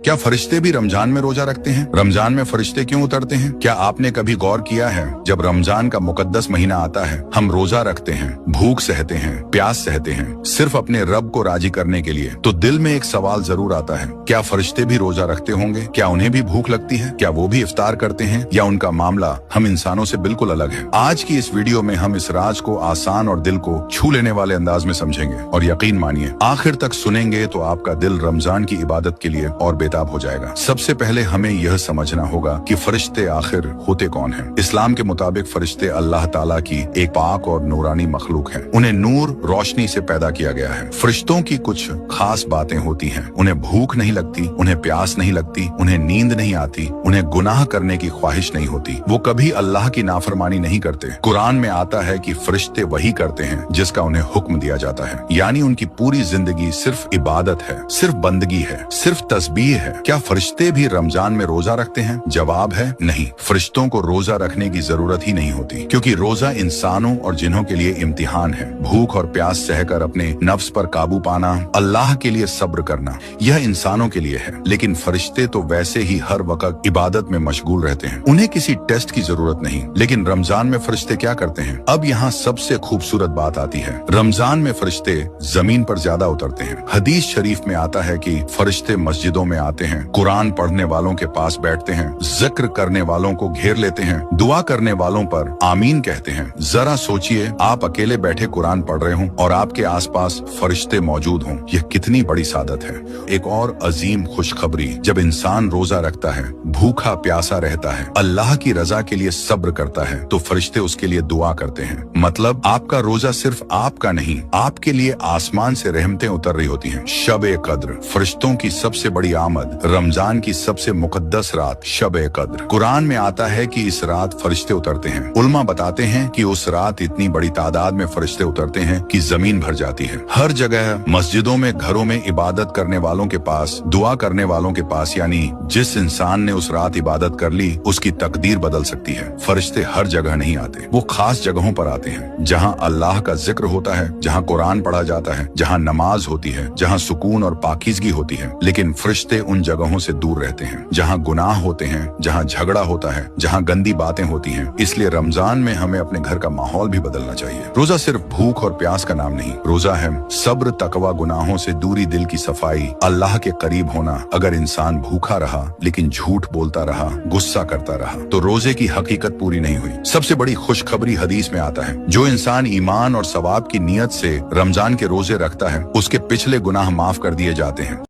क्या फरिश्ते भी रमजान में रोजा रखते हैं? रमजान में फरिश्ते क्यों उतरते हैं? क्या आपने कभी गौर किया है, जब रमजान का मुकद्दस महीना आता है, हम रोजा रखते हैं, भूख सहते हैं, प्यास सहते हैं, सिर्फ अपने रब को राजी करने के लिए, तो दिल में एक सवाल जरूर आता है, क्या फरिश्ते भी रोजा रखते होंगे? क्या उन्हें भी भूख लगती है? क्या वो भी इफ्तार करते हैं, या उनका मामला हम इंसानों से बिल्कुल अलग है? आज की इस वीडियो में हम इस राज को आसान और दिल को छू लेने वाले अंदाज में समझेंगे, और यकीन मानिए आखिर तक सुनेंगे तो आपका दिल रमजान की इबादत के लिए और बेताब हो जाएगा। सबसे पहले हमें यह समझना होगा कि फरिश्ते आखिर होते कौन हैं। इस्लाम के मुताबिक फरिश्ते अल्लाह ताला की एक पाक और नूरानी मखलूक हैं। उन्हें नूर रोशनी से पैदा किया गया है। फरिश्तों की कुछ खास बातें होती हैं। उन्हें भूख नहीं लगती, उन्हें प्यास नहीं लगती, उन्हें नींद नहीं आती, उन्हें गुनाह करने की ख्वाहिश नहीं होती, वो कभी अल्लाह की नाफरमानी नहीं करते। कुरान में आता है कि फरिश्ते वही करते हैं जिसका उन्हें हुक्म दिया जाता है, यानी उनकी पूरी जिंदगी सिर्फ इबादत है, सिर्फ बंदगी है, सिर्फ तस्बीह है। क्या फरिश्ते भी रमजान में रोजा रखते हैं? जवाब है नहीं। फरिश्तों को रोजा रखने की जरूरत ही नहीं होती, क्योंकि रोजा इंसानों और जिन्हों के लिए इम्तिहान है। भूख और प्यास सहकर अपने नफ्स पर काबू पाना, अल्लाह के लिए सब्र करना, यह इंसानों के लिए है। लेकिन फरिश्ते तो वैसे ही हर वक्त इबादत में मशगूल रहते हैं, उन्हें किसी टेस्ट की जरूरत नहीं। लेकिन रमजान में फरिश्ते क्या करते हैं? अब यहाँ सबसे खूबसूरत बात आती है। रमजान में फरिश्ते जमीन पर ज्यादा उतरते हैं। हदीस शरीफ में आता है कि फरिश्ते मस्जिदों में आते हैं, कुरान पढ़ने वालों के पास बैठते हैं, जिक्र करने वालों को घेर लेते हैं, दुआ करने वालों पर आमीन कहते हैं। जरा सोचिए, आप अकेले बैठे कुरान पढ़ रहे हों और आपके आसपास फरिश्ते मौजूद हों, यह कितनी बड़ी सादत है। एक और अजीम खुशखबरी, जब इंसान रोजा रखता है, भूखा प्यासा रहता है, अल्लाह की रजा के लिए सब्र करता है, तो फरिश्ते उसके लिए दुआ करते हैं। मतलब आपका रोजा सिर्फ आपका नहीं, आपके लिए आसमान से रहमतें उतर रही होती हैं। शब-ए कद्र, फरिश्तों की सबसे बड़ी आमद, रमजान की सबसे मुकद्दस रात शब-ए कद्र। कुरान में आता है कि इस रात फरिश्ते उतरते हैं। उलमा बताते हैं कि उस रात इतनी बड़ी तादाद में फरिश्ते उतरते हैं कि जमीन भर जाती है। हर जगह, मस्जिदों में, घरों में, इबादत करने वालों के पास, दुआ करने वालों के पास, यानी जिस इंसान ने उस रात इबादत कर ली, उसकी तकदीर बदल सकती है। फरिश्ते हर जगह नहीं आते, वो खास जगहों पर आते हैं, जहाँ अल्लाह का जिक्र होता है, जहाँ कुरान पढ़ा जाता है, जहाँ नमाज होती है, जहाँ सुकून और पाकीज़गी होती है। लेकिन फरिश्ते उन जगहों से दूर रहते हैं जहाँ गुनाह होते हैं, जहाँ झगड़ा होता है, जहाँ गंदी बातें होती हैं। इसलिए रमजान में हमें अपने घर का माहौल भी बदलना चाहिए। रोजा सिर्फ भूख और प्यास का नाम नहीं, रोजा है सब्र, तकवा, गुनाहों से दूरी, दिल की सफाई, अल्लाह के करीब होना। अगर इंसान भूखा रहा लेकिन झूठ बोलता रहा, गुस्सा करता रहा, तो रोजे की हकीकत पूरी नहीं हुई। सबसे बड़ी खुशखबरी हदीस में आता है, जो इंसान ईमान और सवाब की नीयत से रमजान के रोजे रखता है, उसके पिछले गुनाह माफ कर दिए जाते हैं।